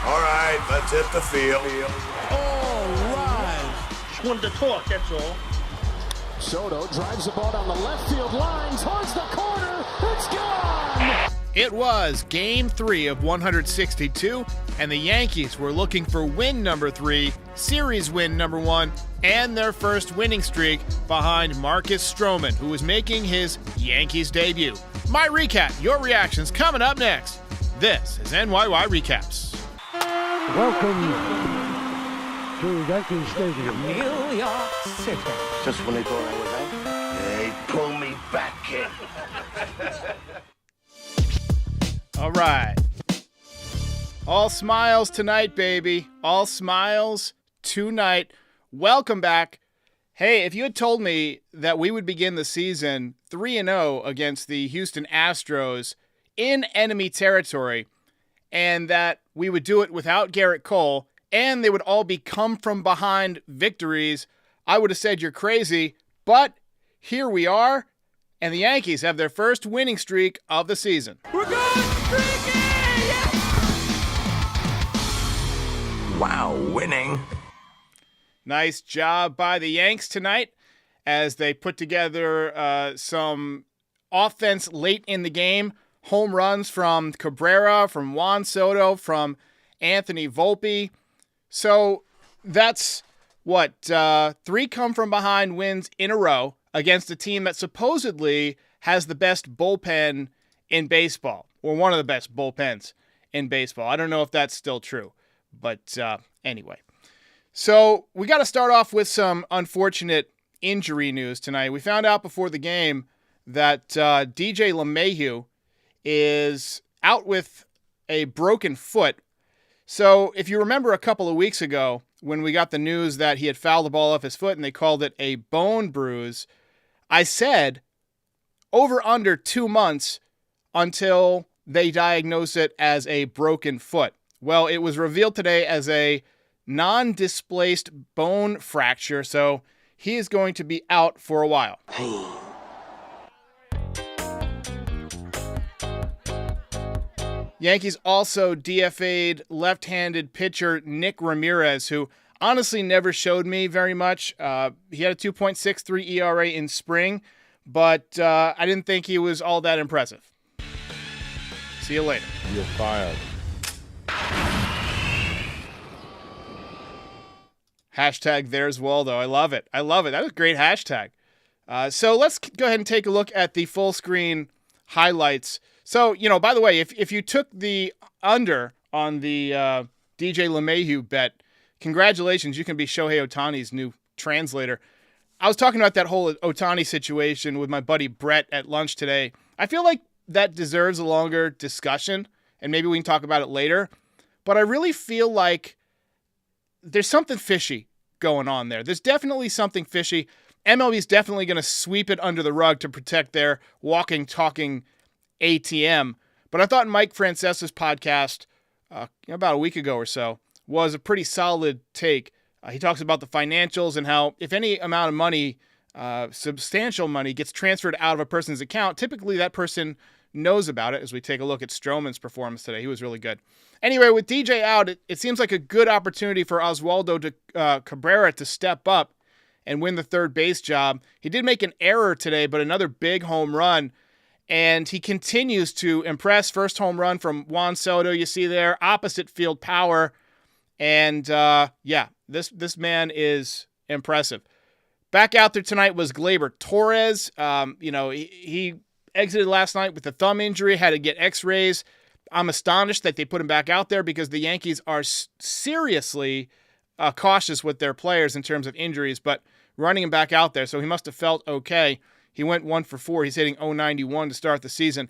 All right, let's hit the field. All right. Just wanted to talk, that's all. Soto drives the ball down the left field line towards the corner. It's gone! It was Game 3 of 162, and the Yankees were looking for win number 3, series win number 1, and their first winning streak behind Marcus Strowman, who was making his Yankees debut. My recap, your reactions coming up next. This is NYY Recaps. Welcome to Yankee Stadium. New York City. Just when they thought I was out, they pull me back in. All right. All smiles tonight, baby. All smiles tonight. Welcome back. Hey, if you had told me that we would begin the season 3-0 against the Houston Astros in enemy territory, and that we would do it without Garrett Cole, and they would all be come-from-behind victories, I would have said you're crazy. But here we are, and the Yankees have their first winning streak of the season. We're going streaky! Yeah! Wow, winning. Nice job by the Yanks tonight as they put together some offense late in the game. Home runs from Cabrera, from Juan Soto, from Anthony Volpe. So that's what, 3 come-from-behind wins in a row against a team that supposedly has the best bullpen in baseball, or one of the best bullpens in baseball. I don't know if that's still true, but anyway. So we got to start off with some unfortunate injury news tonight. We found out before the game that DJ LeMahieu is out with a broken foot. So if you remember a couple of weeks ago when we got the news that he had fouled the ball off his foot and they called it a bone bruise, I said over under 2 months until they diagnose it as a broken foot. Well, it was revealed today as a non-displaced bone fracture, so he is going to be out for a while. Yankees also DFA'd left-handed pitcher Nick Ramirez, who honestly never showed me very much. He had a 2.63 ERA in spring, but I didn't think he was all that impressive. See you later. You're fired. Hashtag there's Waldo. I love it. I love it. That was a great hashtag. So let's go ahead and take a look at the full screen highlights. So, by the way, if you took the under on the DJ LeMahieu bet, congratulations. You can be Shohei Ohtani's new translator. I was talking about that whole Ohtani situation with my buddy Brett at lunch today. I feel like that deserves a longer discussion, and maybe we can talk about it later. But I really feel like there's something fishy going on there. There's definitely something fishy. MLB is definitely going to sweep it under the rug to protect their walking, talking ATM. But I thought Mike Francesa's podcast about a week ago or so was a pretty solid take. He talks about the financials and how if any amount of money, substantial money, gets transferred out of a person's account, typically that person knows about it. As we take a look at Strowman's performance today, he was really good. Anyway, with DJ out, it seems like a good opportunity for Oswaldo Cabrera to step up and win the third base job. He did make an error today, but another big home run. And he continues to impress. First home run from Juan Soto, you see there, opposite field power. And this man is impressive. Back out there tonight was Gleyber Torres. He exited last night with a thumb injury, had to get x-rays. I'm astonished that they put him back out there because the Yankees are seriously cautious with their players in terms of injuries, but running him back out there, so he must have felt okay. He went 1 for 4. He's hitting .091 to start the season.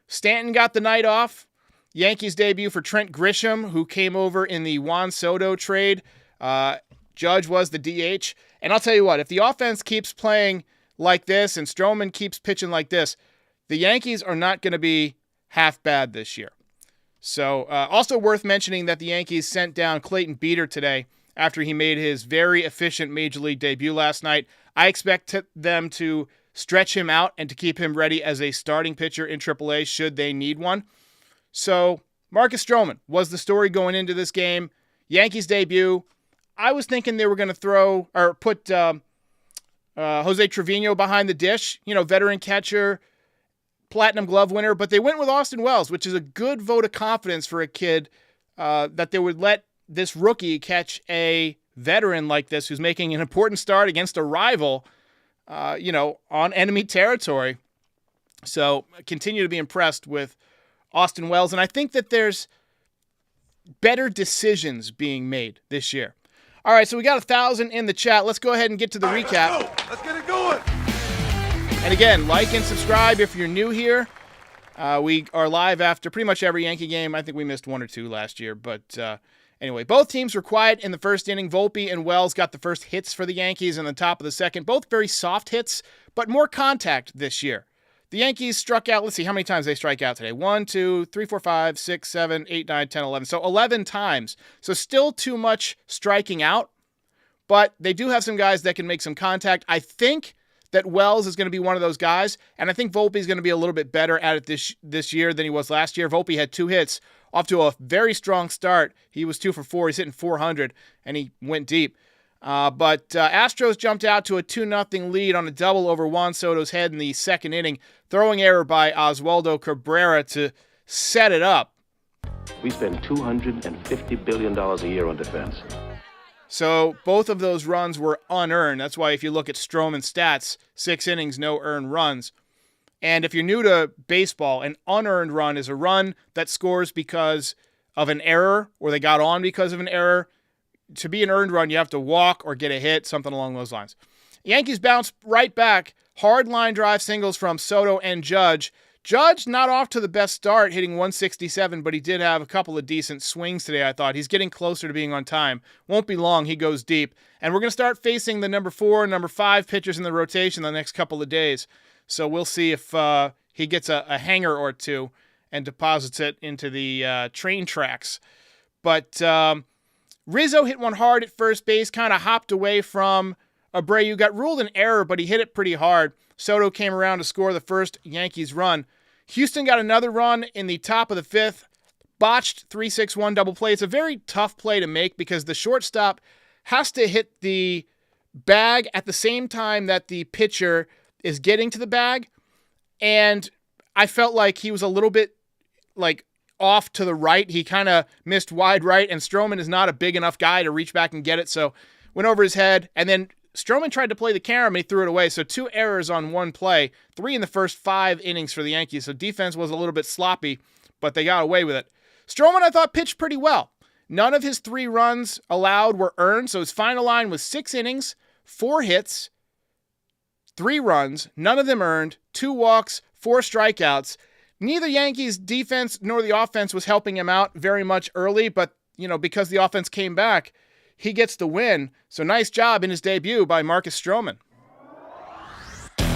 Stanton got the night off. Yankees debut for Trent Grisham, who came over in the Juan Soto trade. Judge was the DH. And I'll tell you what, if the offense keeps playing like this and Strowman keeps pitching like this, the Yankees are not going to be half bad this year. So also worth mentioning that the Yankees sent down Clayton Beeter today after he made his very efficient Major League debut last night. I expect them to stretch him out and to keep him ready as a starting pitcher in AAA should they need one. So Marcus Strowman was the story going into this game. Yankees debut. I was thinking they were going to put Jose Trevino behind the dish, veteran catcher, platinum glove winner, but they went with Austin Wells, which is a good vote of confidence for a kid that they would let this rookie catch a veteran like this who's making an important start against a rival, on enemy territory. So I continue to be impressed with Austin Wells, and I think that there's better decisions being made this year. All right, so we got 1,000 in the chat. Let's go ahead and get to the recap. Let's get it going. And again, like and subscribe if you're new here. We are live after pretty much every Yankee game. I think we missed one or two last year. But anyway, both teams were quiet in the first inning. Volpe and Wells got the first hits for the Yankees in the top of the second. Both very soft hits, but more contact this year. The Yankees struck out, let's see how many times they strike out today. 1, 2, 3, 4, 5, 6, 7, 8, 9, 10, 11. So 11 times. So still too much striking out, but they do have some guys that can make some contact. I think that Wells is going to be one of those guys, and I think Volpe is going to be a little bit better at it this year than he was last year. Volpe had 2 hits off to a very strong start. He was 2 for 4. He's hitting 400, and he went deep. But Astros jumped out to a 2-0 lead on a double over Juan Soto's head in the second inning. Throwing error by Oswaldo Cabrera to set it up. We spend $250 billion a year on defense. So both of those runs were unearned. That's why if you look at Strowman's stats, 6 innings, no earned runs. And if you're new to baseball, an unearned run is a run that scores because of an error or they got on because of an error. To be an earned run, you have to walk or get a hit, something along those lines. Yankees bounce right back. Hard line drive singles from Soto and Judge. Judge not off to the best start, hitting 167, but he did have a couple of decent swings today, I thought. He's getting closer to being on time. Won't be long, he goes deep. And we're going to start facing the number 4 and number 5 pitchers in the rotation the next couple of days. So we'll see if he gets a hanger or two and deposits it into the train tracks. But Rizzo hit one hard at first base, kind of hopped away from Abreu. Got ruled an error, but he hit it pretty hard. Soto came around to score the first Yankees run. Houston got another run in the top of the 5th. Botched 3-6-1 double play. It's a very tough play to make because the shortstop has to hit the bag at the same time that the pitcher is getting to the bag. And I felt like he was a little bit off to the right. He kind of missed wide right, and Strowman is not a big enough guy to reach back and get it, so went over his head, and then Strowman tried to play the carom, and he threw it away, so 2 errors on 1 play, 3 in the first 5 innings for the Yankees, so defense was a little bit sloppy, but they got away with it. Strowman, I thought, pitched pretty well. None of his 3 runs allowed were earned, so his final line was 6 innings, 4 hits, 3 runs, none of them earned, 2 walks, 4 strikeouts. Neither Yankees defense nor the offense was helping him out very much early, but, because the offense came back, he gets the win. So nice job in his debut by Marcus Strowman. Swing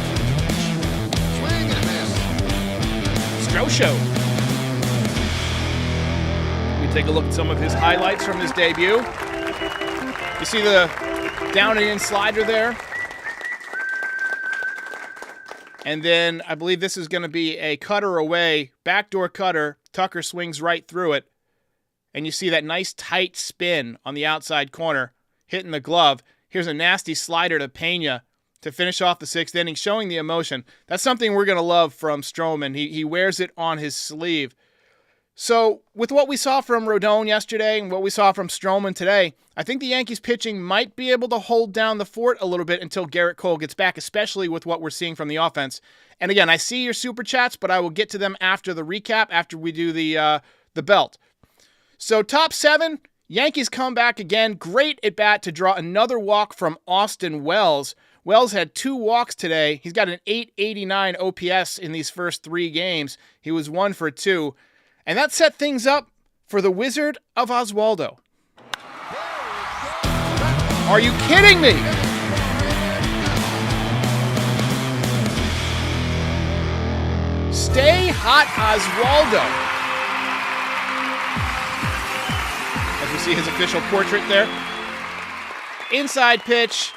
and a miss. Stro Show. We take a look at some of his highlights from his debut. You see the down and in slider there? And then I believe this is going to be a cutter away, backdoor cutter. Tucker swings right through it. And you see that nice tight spin on the outside corner, hitting the glove. Here's a nasty slider to Pena to finish off the 6th inning, showing the emotion. That's something we're going to love from Strowman. He wears it on his sleeve. So with what we saw from Rodon yesterday and what we saw from Strowman today, I think the Yankees pitching might be able to hold down the fort a little bit until Garrett Cole gets back, especially with what we're seeing from the offense. And again, I see your super chats, but I will get to them after the recap, after we do the belt. So top 7, Yankees come back again. Great at bat to draw another walk from Austin Wells. Wells had 2 walks today. He's got an 889 OPS in these first 3 games. He was 1 for 2. And that set things up for the Wizard of Oswaldo. Are you kidding me? Stay hot, Oswaldo. As we see his official portrait there. Inside pitch,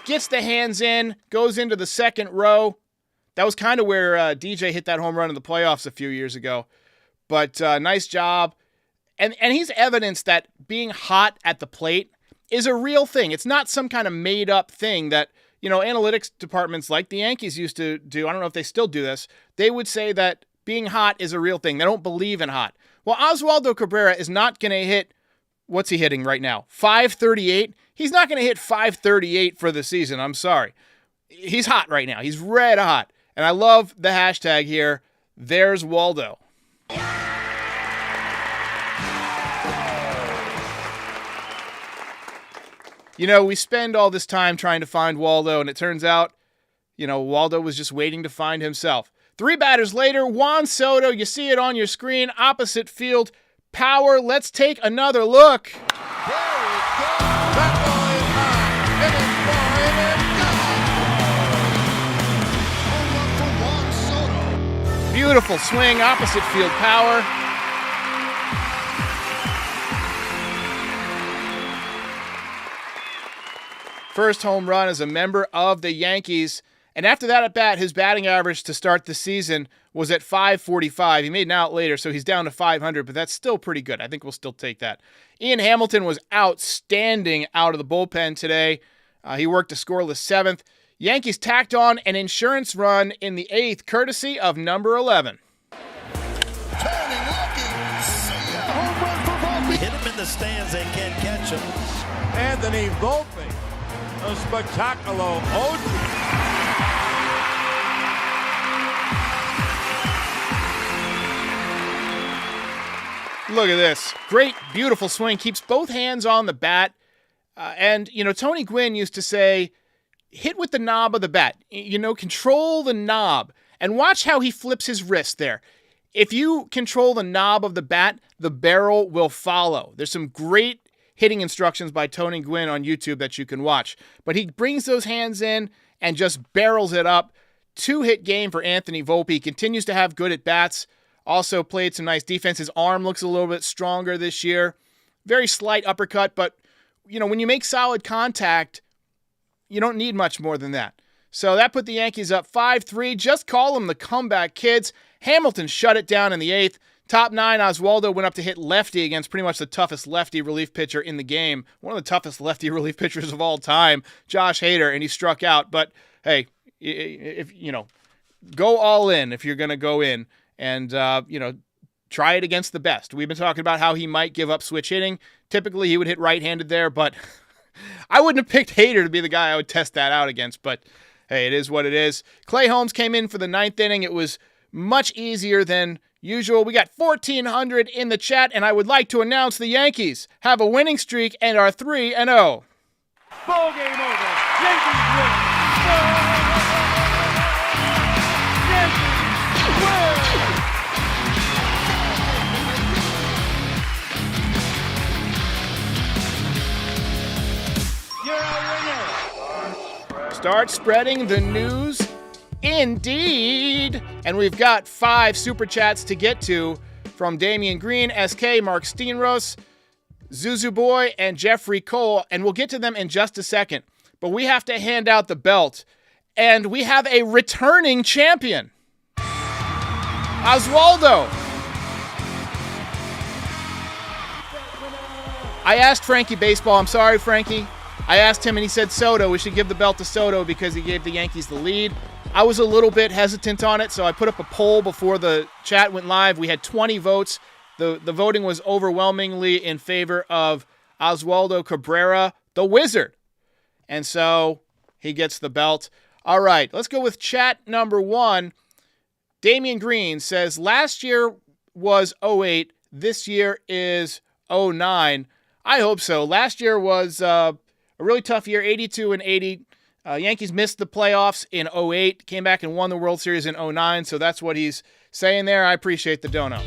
gets the hands in, goes into the second row. That was kind of where DJ hit that home run in the playoffs a few years ago. But nice job. And he's evidence that being hot at the plate is a real thing. It's not some kind of made up thing that, analytics departments like the Yankees used to do. I don't know if they still do this. They would say that being hot is a real thing. They don't believe in hot. Well, Oswaldo Cabrera is not going to hit, what's he hitting right now? 538? He's not going to hit 538 for the season. I'm sorry. He's hot right now. He's red hot. And I love the hashtag here. There's Waldo. We spend all this time trying to find Waldo, and it turns out, Waldo was just waiting to find himself. 3 batters later, Juan Soto, you see it on your screen, opposite field, power. Let's take another look. There we go. That ball is high. It is far. It is gone. Home run for Juan Soto. Beautiful swing, opposite field power. First home run as a member of the Yankees. And after that at bat, his batting average to start the season was at 545. He made an out later, so he's down to 500, but that's still pretty good. I think we'll still take that. Ian Hamilton was outstanding out of the bullpen today. He worked a scoreless 7th. Yankees tacked on an insurance run in the 8th, courtesy of number 11. Turning, looking. See ya. Home run for Volpe. Hit him in the stands. They can't catch him. Anthony Volpe. A spectacular OG. Look at this. Great, beautiful swing. Keeps both hands on the bat. And Tony Gwynn used to say, hit with the knob of the bat. Control the knob. And watch how he flips his wrist there. If you control the knob of the bat, the barrel will follow. There's some great hitting instructions by Tony Gwynn on YouTube that you can watch. But he brings those hands in and just barrels it up. 2-hit game for Anthony Volpe. He continues to have good at-bats. Also played some nice defense. His arm looks a little bit stronger this year. Very slight uppercut, but, when you make solid contact, you don't need much more than that. So that put the Yankees up 5-3. Just call them the comeback kids. Hamilton shut it down in the 8th. Top 9, Oswaldo went up to hit lefty against pretty much the toughest lefty relief pitcher in the game. One of the toughest lefty relief pitchers of all time, Josh Hader, and he struck out. But, hey, if go all in if you're going to go in and, try it against the best. We've been talking about how he might give up switch hitting. Typically, he would hit right-handed there, but I wouldn't have picked Hader to be the guy I would test that out against. But, hey, it is what it is. Clay Holmes came in for the 9th inning. It was much easier than usual. We got 1,400 in the chat, and I would like to announce the Yankees have a winning streak and are 3-0. Ball game over. Yankees win. Yankees win. You're a winner. Start spreading the news. Indeed. And we've got 5 super chats to get to from Damian Green, SK, Mark Steenros, Zuzu Boy, and Jeffrey Cole. And we'll get to them in just a second. But we have to hand out the belt. And we have a returning champion. Oswaldo. I asked Frankie Baseball. I'm sorry, Frankie. I asked him and he said Soto. We should give the belt to Soto because he gave the Yankees the lead. I was a little bit hesitant on it, so I put up a poll before the chat went live. We had 20 votes. The voting was overwhelmingly in favor of Oswaldo Cabrera, the Wizard. And so he gets the belt. All right, let's go with chat number 1. Damian Green says, last year was 08. This year is 09. I hope so. Last year was a really tough year, 82 and 80. Yankees missed the playoffs in 08, came back and won the World Series in 09, so that's what he's saying there. I appreciate the dono.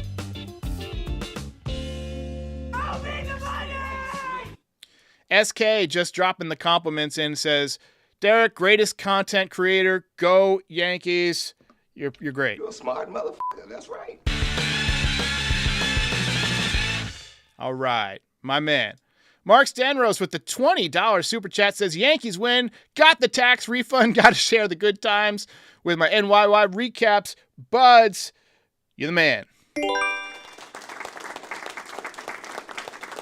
SK just dropping the compliments in, says, Derek, greatest content creator, go Yankees. You're great. You're a smart motherfucker, that's right. All right, my man. Mark Stanros with the $20 super chat says, Yankees win, got the tax refund, got to share the good times with my NYY Recaps. Buds, you're the man.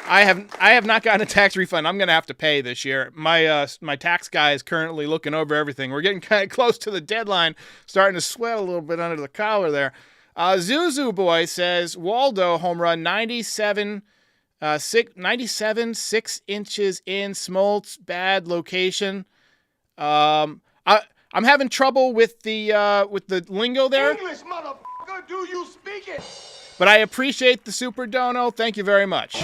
I have not gotten a tax refund. I'm going to have to pay this year. My tax guy is currently looking over everything. We're getting kind of close to the deadline, starting to sweat a little bit under the collar there. Zuzu Boy says, Waldo home run, 97, 6 inches in, Smoltz, bad location. I'm having trouble with the lingo there. English, motherfucker, do you speak it? But I appreciate the super dono. Thank you very much.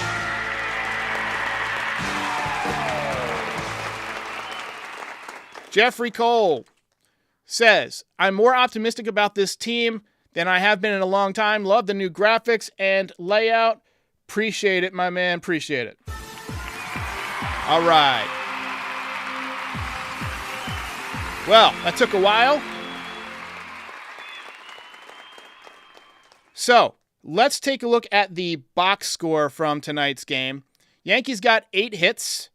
Jeffrey Cole says, I'm more optimistic about this team than I have been in a long time. Love the new graphics and layout. Appreciate it, my man. Appreciate it. All right. Well, that took a while. So, let's take a look at the box score from tonight's game. Yankees got 8 hits.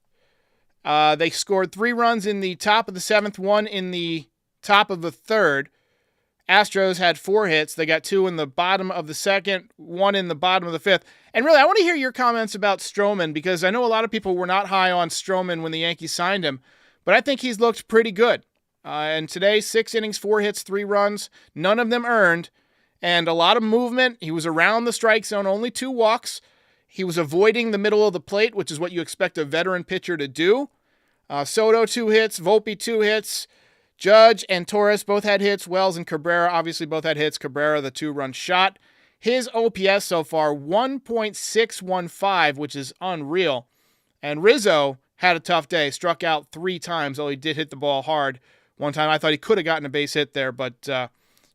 They scored 3 runs in the top of the 7th, 1 in the top of the 3rd. Astros had 4 hits. They got 2 in the bottom of the 2nd, 1 in the bottom of the 5th. And really, I want to hear your comments about Strowman, because I know a lot of people were not high on Strowman when the Yankees signed him, but I think he's looked pretty good. And today, 6 innings, 4 hits, 3 runs, none of them earned, and a lot of movement. He was around the strike zone, only 2 walks. He was avoiding the middle of the plate, which is what you expect a veteran pitcher to do. Soto 2 hits, Volpe 2 hits, Judge and Torres both had hits. Wells and Cabrera obviously both had hits. Cabrera, the 2-run shot. His OPS so far, 1.615, which is unreal. And Rizzo had a tough day, struck out 3 times, although he did hit the ball hard. One time I thought he could have gotten a base hit there, but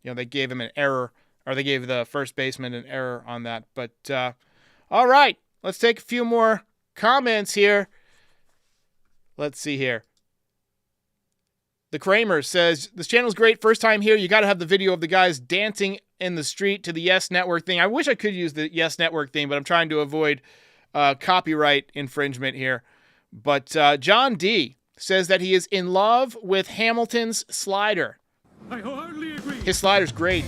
they gave him an error, or they gave the first baseman an error on that. But all right, let's take a few more comments here. Let's see here. The Kramer says, this channel's great. First time here. You got to have the video of the guys dancing in the street to the Yes Network thing. I wish I could use the Yes Network thing, but I'm trying to avoid copyright infringement here. But John D. says that he is in love with Hamilton's slider. I hardly agree. His slider's great.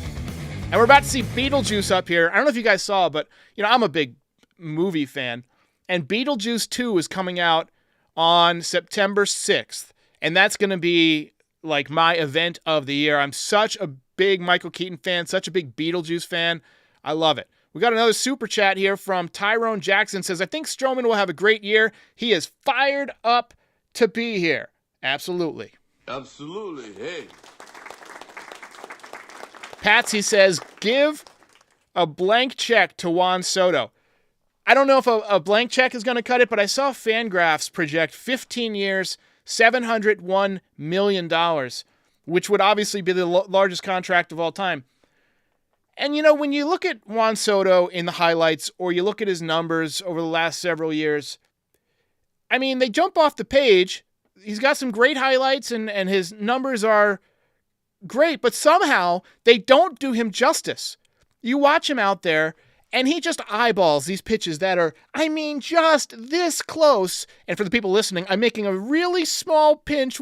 And we're about to see Beetlejuice up here. I don't know if you guys saw, but I'm a big movie fan. And Beetlejuice 2 is coming out on September 6th. And that's going to be like my event of the year. I'm such a big Michael Keaton fan, such a big Beetlejuice fan. I love it. We got another super chat here from Tyrone Jackson. Says, I think Strowman will have a great year. He is fired up to be here. Absolutely. Absolutely. Hey. Patsy says, give a blank check to Juan Soto. I don't know if a blank check is going to cut it, but I saw Fangraphs project 15 years, $701 million, which would obviously be the largest contract of all time. And, when you look at Juan Soto in the highlights, or you look at his numbers over the last several years, I mean, they jump off the page. He's got some great highlights, and his numbers are great, but somehow they don't do him justice. You watch him out there, and he just eyeballs these pitches that are, just this close. And for the people listening, I'm making a really small pinch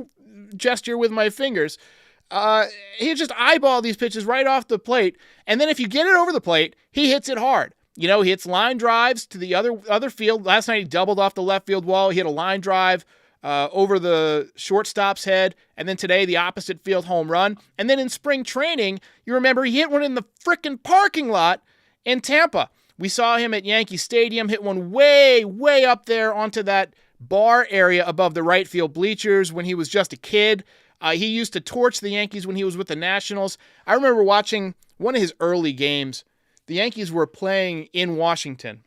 gesture with my fingers. He just eyeball these pitches right off the plate. And then if you get it over the plate, he hits it hard. He hits line drives to the other field. Last night he doubled off the left field wall. He hit a line drive over the shortstop's head. And then today, the opposite field home run. And then in spring training, you remember he hit one in the frickin' parking lot in Tampa. We saw him at Yankee Stadium hit one way, way up there onto that bar area above the right field bleachers when he was just a kid. He used to torch the Yankees when he was with the Nationals. I remember watching one of his early games. The Yankees were playing in Washington.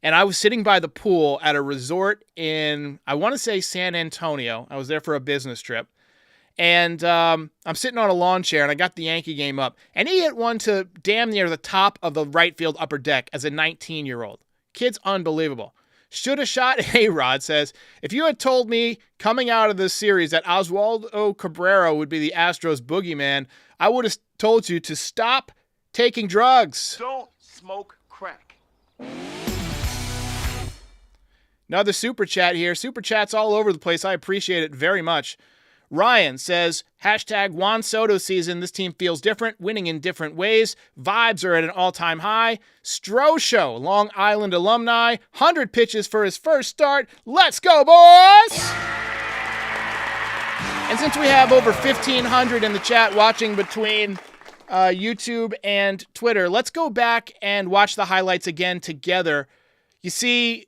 And I was sitting by the pool at a resort in, I want to say, San Antonio. I was there for a business trip. And I'm sitting on a lawn chair, and I got the Yankee game up. And he hit one to damn near the top of the right field upper deck as a 19-year-old. Kid's unbelievable. Should have shot. A-Rod says, if you had told me coming out of this series that Oswaldo Cabrera would be the Astros boogeyman, I would have told you to stop taking drugs. Don't smoke crack. Another super chat here. Super chats all over the place. I appreciate it very much. Ryan says, hashtag Juan Soto season. This team feels different, winning in different ways. Vibes are at an all-time high. Stro Show, Long Island alumni. 100 pitches for his first start. Let's go, boys! And since we have over 1,500 in the chat watching between YouTube and Twitter, let's go back and watch the highlights again together. You see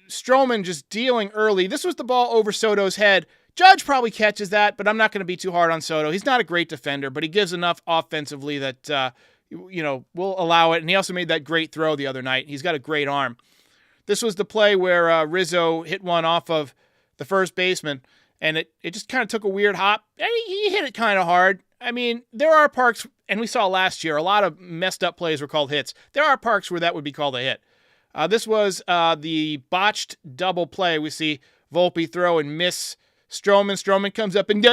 Strowman just dealing early. This was the ball over Soto's head. Judge probably catches that, but I'm not going to be too hard on Soto. He's not a great defender, but he gives enough offensively that, we'll allow it. And he also made that great throw the other night. He's got a great arm. This was the play where Rizzo hit one off of the first baseman, and it just kind of took a weird hop. And he hit it kind of hard. I mean, there are parks, and we saw last year, a lot of messed up plays were called hits. There are parks where that would be called a hit. This was the botched double play. We see Volpe throw and miss Strowman. Strowman comes up and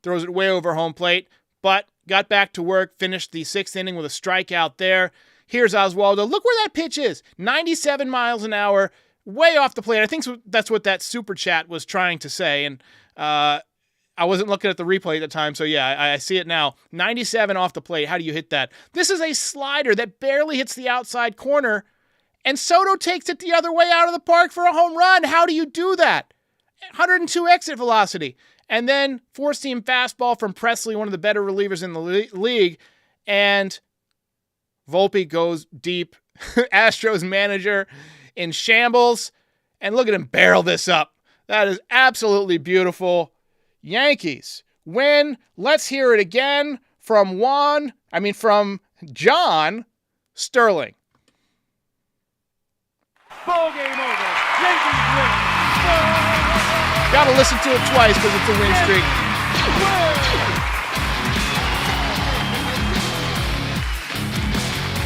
throws it way over home plate, but got back to work, finished the 6th inning with a strikeout there. Here's Oswaldo. Look where that pitch is. 97 miles an hour, way off the plate. I think that's what that super chat was trying to say, and I wasn't looking at the replay at the time, so yeah, I see it now. 97 off the plate. How do you hit that? This is a slider that barely hits the outside corner, and Soto takes it the other way out of the park for a home run. How do you do that? 102 exit velocity. And then four-seam fastball from Presley, one of the better relievers in the league. And Volpe goes deep. Astros manager in shambles. And look at him barrel this up. That is absolutely beautiful. Yankees win. Let's hear it again from John Sterling. Ball game over. Yankees win. Gotta listen to it twice because it's a win streak.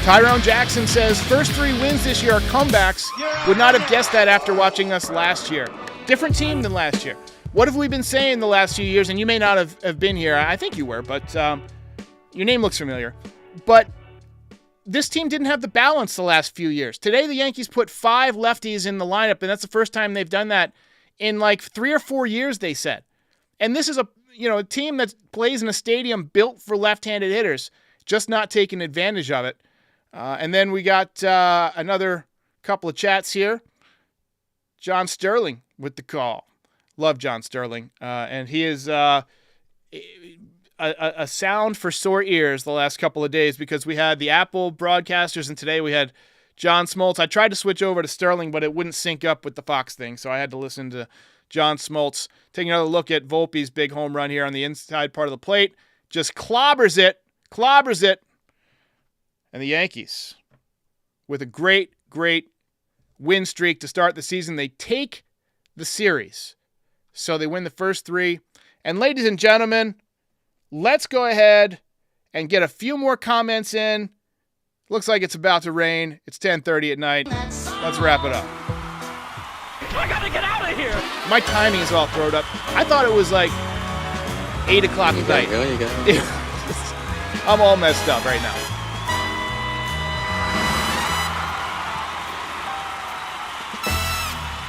Tyrone Jackson says, first 3 wins this year are comebacks. Would not have guessed that after watching us last year. Different team than last year. What have we been saying the last few years? And you may not have been here. I think you were, but your name looks familiar. But this team didn't have the balance the last few years. Today, the Yankees put 5 lefties in the lineup, and that's the first time they've done that in like 3 or 4 years, they said. And this is a team that plays in a stadium built for left-handed hitters, just not taking advantage of it. And then we got another couple of chats here. John Sterling with the call. Love John Sterling. And he is a sound for sore ears the last couple of days because we had the Apple broadcasters and today we had John Smoltz. I tried to switch over to Sterling, but it wouldn't sync up with the Fox thing, so I had to listen to John Smoltz. Taking another look at Volpe's big home run here on the inside part of the plate. Just clobbers it. And the Yankees, with a great, great win streak to start the season, they take the series. So they win the first 3. And ladies and gentlemen, let's go ahead and get a few more comments in. Looks like it's about to rain. It's 10:30 at night. Let's wrap it up. I gotta get out of here. My timing is all thrown up. I thought it was like 8 o'clock at night. You go. I'm all messed up right now.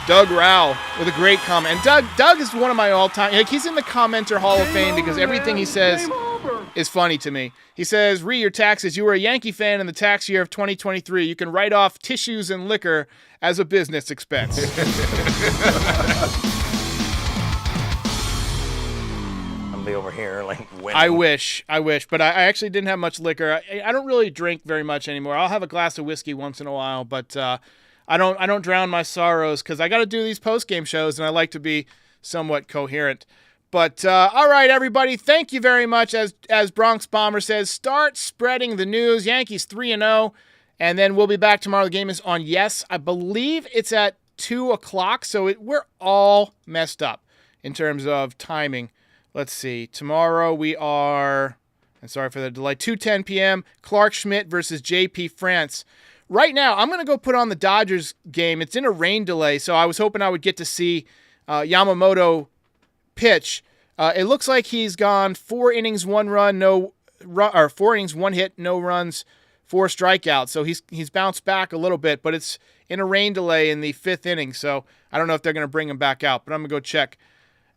Doug Rao with a great comment. And Doug is one of my all-time... he's in the commenter Hall of Fame because everything he says is funny to me. He says, re your taxes. You were a Yankee fan in the tax year of 2023. You can write off tissues and liquor as a business expense. I'll be over here like winning. I wish. But I actually didn't have much liquor. I don't really drink very much anymore. I'll have a glass of whiskey once in a while, but... I don't drown my sorrows because I got to do these post-game shows, and I like to be somewhat coherent. But, all right, everybody, thank you very much. As Bronx Bomber says, start spreading the news. Yankees 3-0, and then we'll be back tomorrow. The game is on, yes, I believe it's at 2 o'clock, so we're all messed up in terms of timing. Let's see. Tomorrow we are, and sorry for the delay, 2:10 p.m., Clark Schmidt versus J.P. France. Right now, I'm going to go put on the Dodgers game. It's in a rain delay, so I was hoping I would get to see Yamamoto pitch. It looks like he's gone 4 innings, 1 run, 4 innings, 1 hit, no runs, 4 strikeouts. So he's bounced back a little bit, but it's in a rain delay in the 5th inning. So I don't know if they're going to bring him back out, but I'm going to go check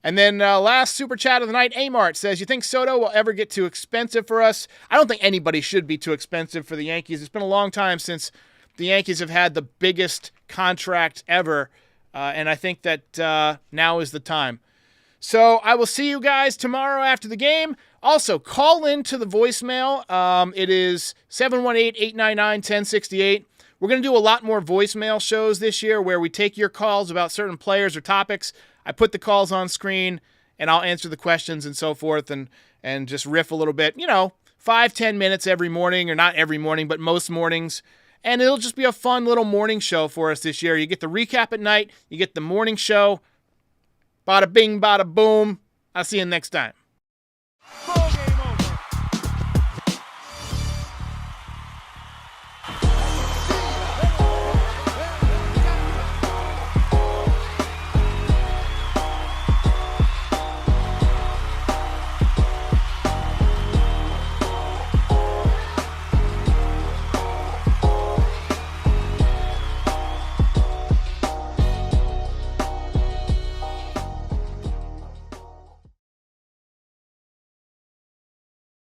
And then last super chat of the night, Amart says, you think Soto will ever get too expensive for us? I don't think anybody should be too expensive for the Yankees. It's been a long time since the Yankees have had the biggest contract ever, and I think that now is the time. So I will see you guys tomorrow after the game. Also, call in to the voicemail. It is 718-899-1068. We're going to do a lot more voicemail shows this year where we take your calls about certain players or topics. I put the calls on screen, and I'll answer the questions and so forth and just riff a little bit. 5-10 minutes every morning, or not every morning, but most mornings. And it'll just be a fun little morning show for us this year. You get the recap at night. You get the morning show. Bada bing, bada boom. I'll see you next time.